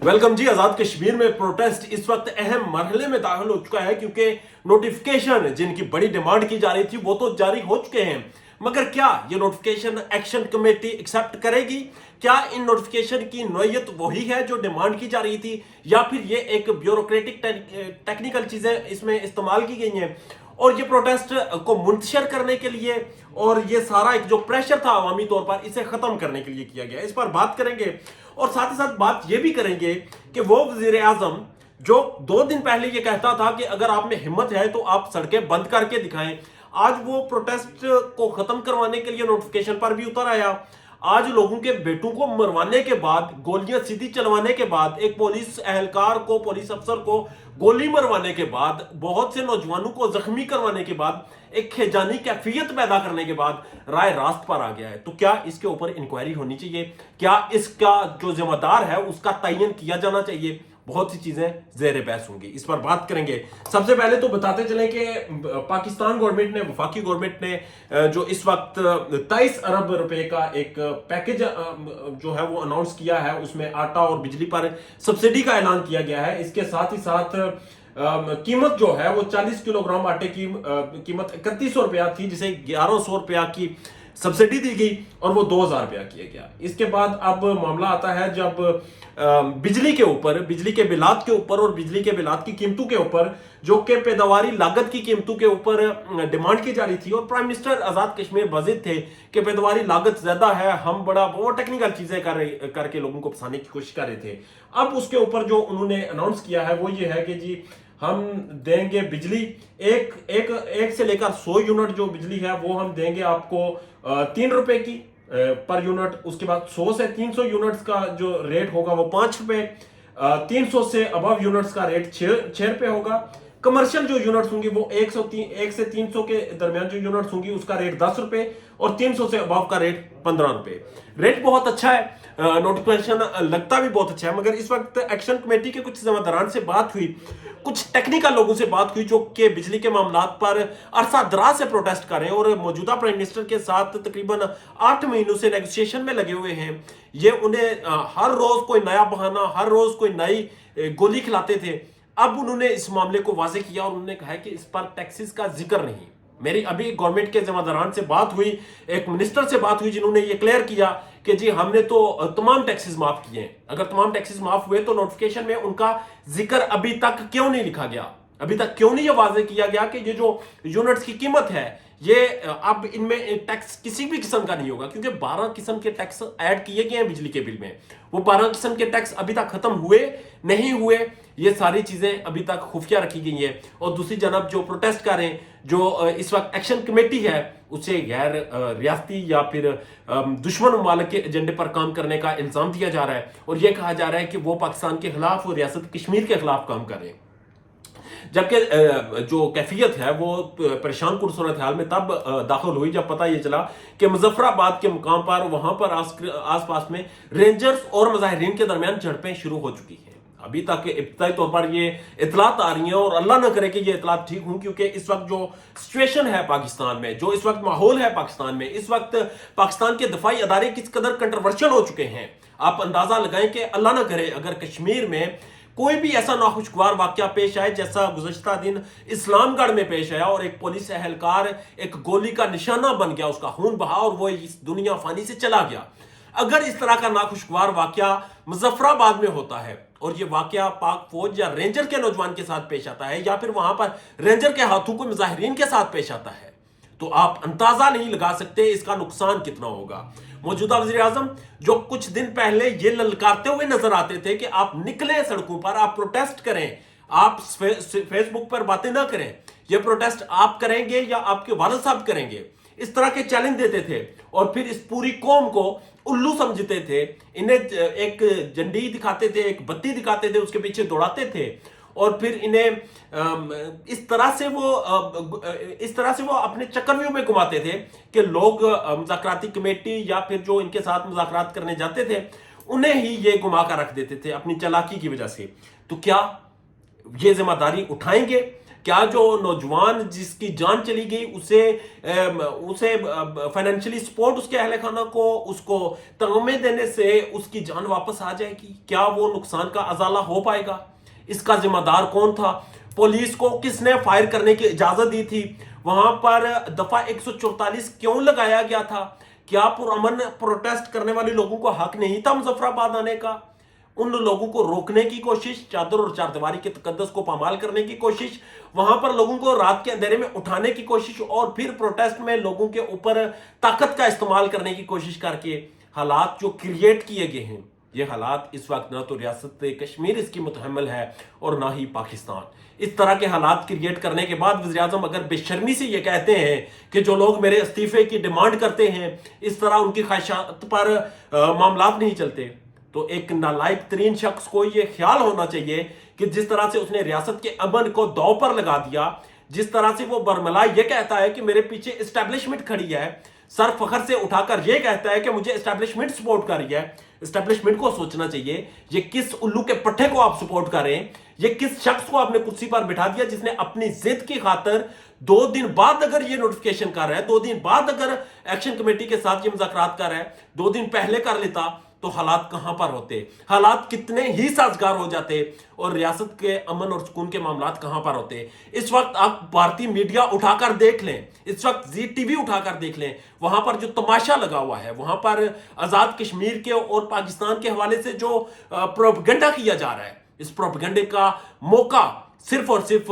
Welcome जी। आजाद कश्मीर में protest इस वक्त अहम मरहले में दाखिल हो चुका है क्योंकि नोटिफिकेशन जिनकी बड़ी डिमांड की जा रही थी वो तो जारी हो चुके हैं, मगर क्या ये नोटिफिकेशन एक्शन कमेटी एक्सेप्ट करेगी? क्या इन नोटिफिकेशन की नोयत वही है जो डिमांड की जा रही थी, या फिर ये एक ब्यूरोक्रेटिक टेक्निकल चीजें इसमें इस्तेमाल की गई हैं और ये प्रोटेस्ट को मुंतशिर करने के लिए और ये सारा एक जो प्रेशर था अवामी तौर पर इसे खत्म करने के लिए किया गया? इस पर बात करेंगे और साथ ही साथ बात ये भी करेंगे कि वो वजीर आजम जो 2 दिन पहले ये कहता था कि अगर आप में हिम्मत है तो आप सड़कें बंद करके दिखाएं, आज वो प्रोटेस्ट को खत्म करवाने के लिए नोटिफिकेशन पर भी उतर आया। आज लोगों के बेटों को मरवाने के बाद, गोलियां सीधी चलवाने के बाद, एक पुलिस एहलकार को, पुलिस अफसर को गोली मरवाने के बाद, बहुत से नौजवानों को जख्मी करवाने के बाद, एक खेजानी कैफियत पैदा करने के बाद राय रास्त पर आ गया है। तो क्या इसके ऊपर इंक्वायरी होनी चाहिए? क्या इसका जो जिम्मेदार है उसका तयन किया जाना चाहिए? बहुत सी चीजें जेर बहस होंगी, इस पर बात करेंगे। सबसे पहले तो बताते चलें कि पाकिस्तान गवर्नमेंट ने, वफाकी गवर्नमेंट ने जो इस वक्त 23 अरब रुपए का एक पैकेज जो है वो अनाउंस किया है, उसमें आटा और बिजली पर सब्सिडी का ऐलान किया गया है। इसके साथ ही साथ कीमत जो है वो 40 किलोग्राम आटे की कीमत 3100 रुपया थी, जिसे 1100 रुपया की सब्सिडी दी गई और वो 2000 रुपया किया गया। इसके बाद अब मामला आता है जब बिजली के ऊपर, बिजली के बिलात के ऊपर और बिजली के बिलात की कीमतों के ऊपर, जो कि पैदावारी लागत की कीमतों के ऊपर डिमांड की जा रही थी और प्राइम मिनिस्टर आजाद कश्मीर वाजिद थे कि पैदावारी लागत ज्यादा है, हम बड़ा वो टेक्निकल चीजें करके लोगों को फंसाने की कोशिश कर रहे थे। अब उसके ऊपर जो उन्होंने अनाउंस किया है वो ये है कि जी हम देंगे बिजली एक से लेकर 100 यूनिट जो बिजली है वो हम देंगे आपको 3 रुपए की पर यूनिट। उसके बाद 100 से 300 यूनिट्स का जो रेट होगा वो 5 रुपए, 300 से अबव यूनिट्स का रेट 6 रुपए होगा। कमर्शियल जो यूनिट्स होंगी वो 1 से 300 के दरमियान जो यूनिट्स होंगी उसका रेट 10 रुपए और 300 से अबव का रेट 15 रुपए। रेट बहुत अच्छा है, नोटिफिकेशन लगता भी बहुत अच्छा है, मगर इस वक्त एक्शन कमेटी के कुछ जिम्मेदारान से बात हुई, कुछ टेक्निकल लोगों से बात हुई जो कि बिजली के मामलात पर अरसा दराज से प्रोटेस्ट कर रहे हैं और मौजूदा प्राइम मिनिस्टर के साथ तकरीबन 8 महीनों से नेगोशिएशन में लगे हुए हैं। ये उन्हें हर रोज कोई नया बहाना, हर रोज कोई नई गोली खिलाते थे। अब उन्होंने इस मामले को वाजे किया और उन्होंने कहा है कि इस पर टैक्सेस का जिक्र नहीं। मेरी अभी गवर्नमेंट के जिम्मेदारान से बात हुई, एक मिनिस्टर से बात हुई जिन्होंने ये क्लियर किया कि जी हमने तो तमाम टैक्सेस माफ किए हैं। अगर तमाम टैक्सेस माफ हुए तो नोटिफिकेशन में उनका जिक्र अभी तक क्यों नहीं लिखा गया? अभी तक क्यों नहीं ये वाजे किया गया कि ये जो यूनिट्स की कीमत है ये अब इनमें टैक्स किसी भी किस्म का नहीं होगा, क्योंकि 12 किस्म के टैक्स ऐड किए गए हैं बिजली के बिल में। वो 12 किस्म के टैक्स अभी तक खत्म हुए नहीं हुए, ये सारी चीजें अभी तक खुफिया रखी गई है। और दूसरी जानब जो प्रोटेस्ट कर रहे हैं, जो इस वक्त एक्शन कमेटी है, उसे गैर रियासती या फिर दुश्मन ममालिक के एजेंडे पर काम करने का इल्जाम दिया जा रहा है और यह कहा जा रहा है कि वो पाकिस्तान के खिलाफ और रियासत कश्मीर के खिलाफ काम कर रहे हैं। जबकि जो कैफियत है वो परेशान कुन सूरत हाल में तब दाखिल हुई जब पता ये चला कि मुजफ्फराबाद के मुकाम पर, वहां पर आसपास में रेंजर्स और मुजाहिरीन के दरमियान झड़पें शुरू हो चुकी हैं। अभी तक इब्तदाई तौर पर ये इतलात आ रही हैं और अल्लाह न करे कि ये इतलात ठीक हों, क्योंकि इस वक्त जो सिचुएशन है पाकिस्तान में, जो इस वक्त माहौल है पाकिस्तान में, इस वक्त पाकिस्तान के दफाई अदारे किस कदर कंट्रोवर्शियल हो चुके हैं। आप अंदाजा लगाएं कि अल्लाह न करे अगर कश्मीर में कोई भी ऐसा नाखुशगवार वाकया पेश आए जैसा गुज़श्ता दिन इस्लामगढ़ में पेश आया और एक पुलिस एहलकार एक गोली का निशाना बन गया, उसका खून बहा और वो इस दुनिया फानी से चला गया। अगर इस तरह का नाखुशगवार वाकया मुजफ्फराबाद में होता है और ये वाकया पाक फौज या रेंजर के नौजवान के साथ पेश आता है या फिर वहां पर रेंजर के हाथों को मुजाहिरीन के साथ पेश आता है, तो आप अंदाजा नहीं लगा सकते इसका नुकसान कितना होगा। मौजूदा वज़ीर आज़म जो कुछ दिन पहले ये ललकारते हुए नजर आते थे कि आप निकलें सड़कों पर, आप प्रोटेस्ट करें, आप फेसबुक पर बातें ना करें, ये प्रोटेस्ट आप करेंगे या आपके वालिद साहब करेंगे, इस तरह के चैलेंज देते थे और फिर इस पूरी कौम को उल्लू समझते थे, इन्हें एक झंडी दिखाते थे, एक बत्ती दिखाते थे, उसके पीछे दौड़ाते थे और फिर इन्हें इस तरह से वो अपने चक्रव्यूह में घुमाते थे कि लोग मुज़ाकराती कमेटी या फिर जो इनके साथ मुज़ाकरात करने जाते थे उन्हें ही ये घुमा कर रख देते थे अपनी चालाकी की वजह से। तो क्या ये जिम्मेदारी उठाएंगे کیا جو نوجوان جس کی جان چلی گئی اسے فائنینشلی سپورٹ اس کے اہل خانہ کو اس کو تغمے دینے سے اس کی جان واپس آ جائے گی؟ کیا وہ نقصان کا ازالہ ہو پائے گا؟ اس کا ذمہ دار کون تھا؟ پولیس کو کس نے فائر کرنے کی اجازت دی تھی؟ وہاں پر دفعہ 144 کیوں لگایا گیا تھا؟ کیا پرامن پروٹیسٹ کرنے والے لوگوں کو حق نہیں تھا مظفر آباد آنے کا؟ ان لوگوں کو روکنے کی کوشش، چادر اور چاردیواری کے تقدس کو پامال کرنے کی کوشش، وہاں پر لوگوں کو رات کے اندھیرے میں اٹھانے کی کوشش، اور پھر پروٹیسٹ میں لوگوں کے اوپر طاقت کا استعمال کرنے کی کوشش کر کے حالات جو کریٹ کیے گئے ہیں، یہ حالات اس وقت نہ تو ریاست کشمیر اس کی متحمل ہے اور نہ ہی پاکستان۔ اس طرح کے حالات کریٹ کرنے کے بعد وزیراعظم اگر بے شرمی سے یہ کہتے ہیں کہ جو لوگ میرے استعفے کی ڈیمانڈ کرتے ہیں اس طرح ان کی خواہشات پر معاملات نہیں چلتے، تو ایک نالائق ترین شخص کو یہ خیال ہونا چاہیے کہ جس طرح سے اس نے ریاست کے امن کو داؤ پر لگا دیا، جس طرح سے وہ برملا یہ کہتا ہے کہ میرے پیچھے اسٹیبلشمنٹ کھڑی ہے، سر فخر سے اٹھا کر یہ کہتا ہے کہ مجھے اسٹیبلشمنٹ سپورٹ کر رہی ہے، اسٹیبلشمنٹ کو سوچنا چاہیے یہ کس الو کے پٹھے کو آپ سپورٹ کر رہے ہیں، یہ کس شخص کو آپ نے کرسی پر بٹھا دیا جس نے اپنی ضد کی خاطر 2 دن بعد اگر یہ نوٹیفیکیشن کر رہا ہے، 2 دن بعد اگر ایکشن کمیٹی کے ساتھ یہ مذاکرات کر رہا ہے، 2 دن پہلے کر لیتا تو حالات کہاں پر ہوتے، حالات کتنے ہی سازگار ہو جاتے اور ریاست کے امن اور سکون کے معاملات کہاں پر ہوتے۔ اس وقت آپ بھارتی میڈیا اٹھا کر دیکھ لیں، اس وقت زی ٹی وی اٹھا کر دیکھ لیں، وہاں پر جو تماشا لگا ہوا ہے، وہاں پر آزاد کشمیر کے اور پاکستان کے حوالے سے جو پروپیگنڈا کیا جا رہا ہے، اس پروپیگنڈے کا موقع صرف اور صرف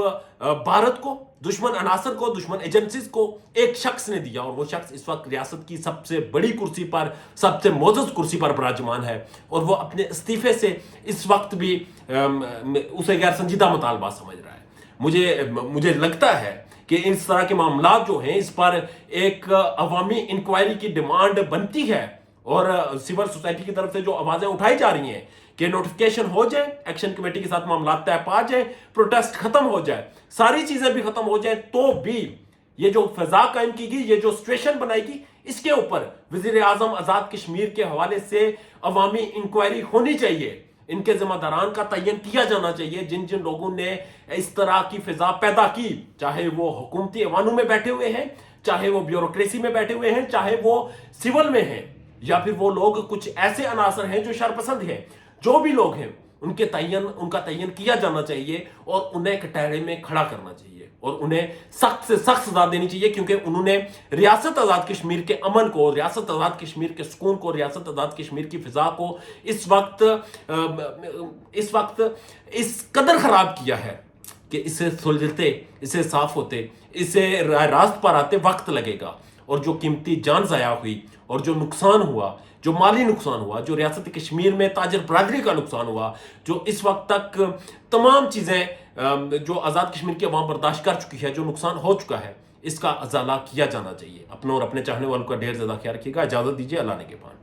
بھارت کو، دشمن عناصر کو، دشمن ایجنسیز کو ایک شخص نے دیا، اور وہ شخص اس وقت ریاست کی سب سے بڑی کرسی پر، سب سے معزز کرسی پر براجمان ہے، اور وہ اپنے استعفے سے اس وقت بھی اسے غیر سنجیدہ مطالبہ سمجھ رہا ہے۔ مجھے لگتا ہے کہ اس طرح کے معاملات جو ہیں اس پر ایک عوامی انکوائری کی ڈیمانڈ بنتی ہے، اور سول سوسائٹی کی طرف سے جو آوازیں اٹھائی جا رہی ہیں کہ نوٹیفیکیشن ہو جائے، ایکشن کمیٹی کے ساتھ معاملات طے پا جائیں، پروٹیسٹ ختم ہو جائے، ساری چیزیں بھی ختم ہو جائیں، تو بھی یہ جو فضا قائم کی گئی، یہ جو سچویشن بنائی گئی، اس کے اوپر وزیر اعظم آزاد کشمیر کے حوالے سے عوامی انکوائری ہونی چاہیے، ان کے ذمہ داران کا تعین کیا جانا چاہیے، جن جن لوگوں نے اس طرح کی فضا پیدا کی، چاہے وہ حکومتی ایوانوں میں بیٹھے ہوئے ہیں، چاہے وہ بیوروکریسی میں بیٹھے ہوئے ہیں، چاہے وہ سول میں ہیں، یا پھر وہ لوگ کچھ ایسے عناصر ہیں جو شرپسند ہیں، جو بھی لوگ ہیں ان کا تعین کیا جانا چاہیے، اور انہیں کٹہرے میں کھڑا کرنا چاہیے، اور انہیں سخت سے سخت سزا دینی چاہیے، کیونکہ انہوں نے ریاست آزاد کشمیر کے امن کو، ریاست آزاد کشمیر کے سکون کو، ریاست آزاد کشمیر کی فضا کو اس وقت اس قدر خراب کیا ہے کہ اسے سلجھتے، اسے صاف ہوتے، اسے راست پر آتے وقت لگے گا، اور جو قیمتی جان ضائع ہوئی، اور جو نقصان ہوا، جو مالی نقصان ہوا، جو ریاست کشمیر میں تاجر برادری کا نقصان ہوا، جو اس وقت تک تمام چیزیں جو آزاد کشمیر کی عوام برداشت کر چکی ہے، جو نقصان ہو چکا ہے، اس کا ازالہ کیا جانا چاہیے۔ اپنوں اور اپنے چاہنے والوں کا ڈھیر زیادہ خیال رکھیے گا، اجازت دیجیے، اللہ نگہبان۔